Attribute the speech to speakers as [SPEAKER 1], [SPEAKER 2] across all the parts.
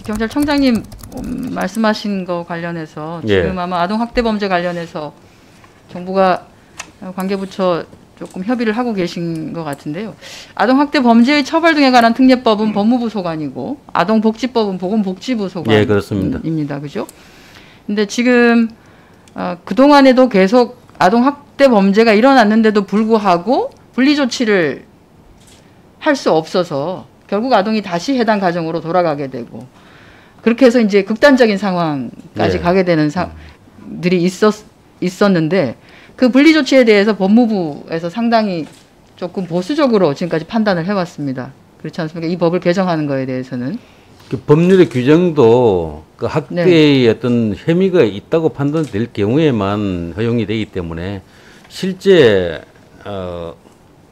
[SPEAKER 1] 경찰청장님 말씀하신 거 관련해서 지금 아마 아동학대 범죄 관련해서 정부가 관계부처 조금 협의를 하고 계신 것 같은데요. 아동학대 범죄의 처벌 등에 관한 특례법은 법무부 소관이고 아동복지법은 보건복지부 소관입니다.
[SPEAKER 2] 예, 그렇습니다.
[SPEAKER 1] 그죠? 근데 지금 그동안에도 계속 아동학대 범죄가 일어났는데도 불구하고 분리조치를 할 수 없어서 결국 아동이 다시 해당 가정으로 돌아가게 되고 그렇게 해서 이제 극단적인 상황까지 가게 되는 들이 있었는데 그 분리조치에 대해서 법무부에서 상당히 조금 보수적으로 지금까지 판단을 해왔습니다. 그렇지 않습니까? 이 법을 개정하는 거에 대해서는.
[SPEAKER 2] 그 법률의 규정도 그 학대의 어떤 혐의가 있다고 판단될 경우에만 허용이 되기 때문에 실제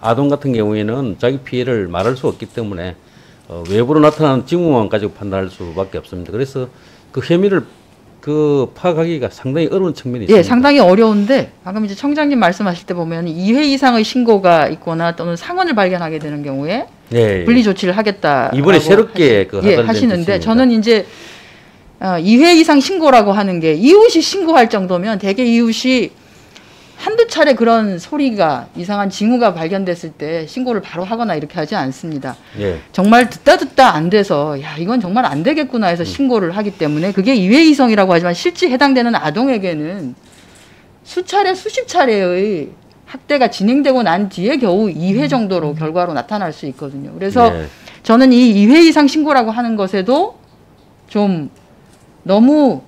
[SPEAKER 2] 아동 같은 경우에는 자기 피해를 말할 수 없기 때문에 외부로 나타나는 징후만 가지고 판단할 수밖에 없습니다. 그래서 그 혐의를 파악하기가 상당히 어려운 측면이 있습니다.
[SPEAKER 1] 예, 상당히 어려운데 방금 이제 청장님 말씀하실 때 보면 2회 이상의 신고가 있거나 또는 상흔을 발견하게 되는 경우에 분리 조치를 하겠다.
[SPEAKER 2] 이번에 새롭게
[SPEAKER 1] 하시는데 저는 이제 2회 이상 신고라고 하는 게 이웃이 신고할 정도면 대개 이웃이 한두 차례 그런 소리가 이상한 징후가 발견됐을 때 신고를 바로 하거나 이렇게 하지 않습니다. 정말 듣다 안 돼서 야 이건 정말 안 되겠구나 해서 신고를 하기 때문에 그게 2회 이상이라고 하지만 실제 해당되는 아동에게는 수차례 수십 차례의 학대가 진행되고 난 뒤에 겨우 2회 정도로 결과로 나타날 수 있거든요. 그래서 저는 이 2회 이상 신고라고 하는 것에도 좀 너무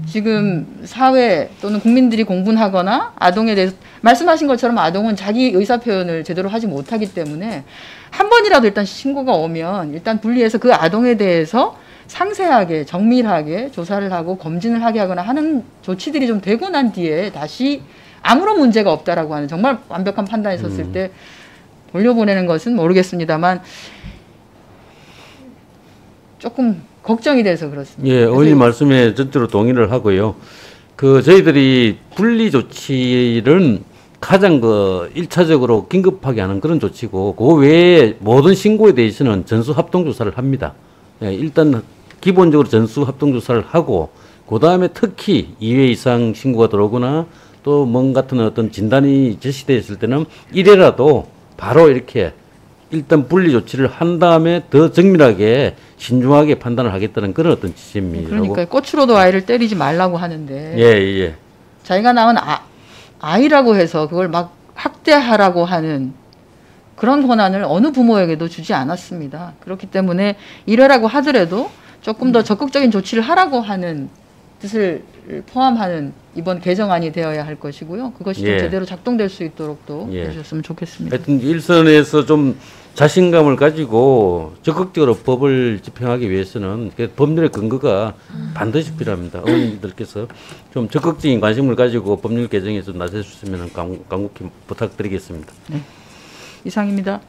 [SPEAKER 1] 지금 사회 또는 국민들이 공분하거나 아동에 대해서 말씀하신 것처럼 아동은 자기 의사 표현을 제대로 하지 못하기 때문에 한 번이라도 일단 신고가 오면 일단 분리해서 그 아동에 대해서 상세하게 정밀하게 조사를 하고 검진을 하게 하거나 하는 조치들이 좀 되고 난 뒤에 다시 아무런 문제가 없다라고 하는 정말 완벽한 판단이 섰을 때 돌려보내는 것은 모르겠습니다만 조금 걱정이 돼서 그렇습니다.
[SPEAKER 2] 예, 의원님 말씀에 전적으로 동의를 하고요. 저희들이 분리 조치는 가장 1차적으로 긴급하게 하는 그런 조치고, 그 외에 모든 신고에 대해서는 전수합동조사를 합니다. 예, 일단 기본적으로 전수합동조사를 하고, 그 다음에 특히 2회 이상 신고가 들어오거나 또 뭔 같은 어떤 진단이 제시되었을 때는 이래라도 바로 이렇게 일단 분리 조치를 한 다음에 더 정밀하게 신중하게 판단을 하겠다는 그런 어떤 지침입니다.
[SPEAKER 1] 그러니까 꽃으로도 아이를 때리지 말라고 하는데
[SPEAKER 2] 예.
[SPEAKER 1] 자기가 낳은 아이라고 해서 그걸 막 학대하라고 하는 그런 권한을 어느 부모에게도 주지 않았습니다. 그렇기 때문에 이래라고 하더라도 조금 더 적극적인 조치를 하라고 하는 뜻을 포함하는 이번 개정안이 되어야 할 것이고요. 그것이 좀 제대로 작동될 수 있도록 또 해주셨으면 좋겠습니다.
[SPEAKER 2] 하여튼 일선에서 좀 자신감을 가지고 적극적으로 법을 집행하기 위해서는 법률의 근거가 반드시 필요합니다. 의원님들께서 좀 적극적인 관심을 가지고 법률 개정에 좀 나서주시면 간곡히 부탁드리겠습니다.
[SPEAKER 1] 네, 이상입니다.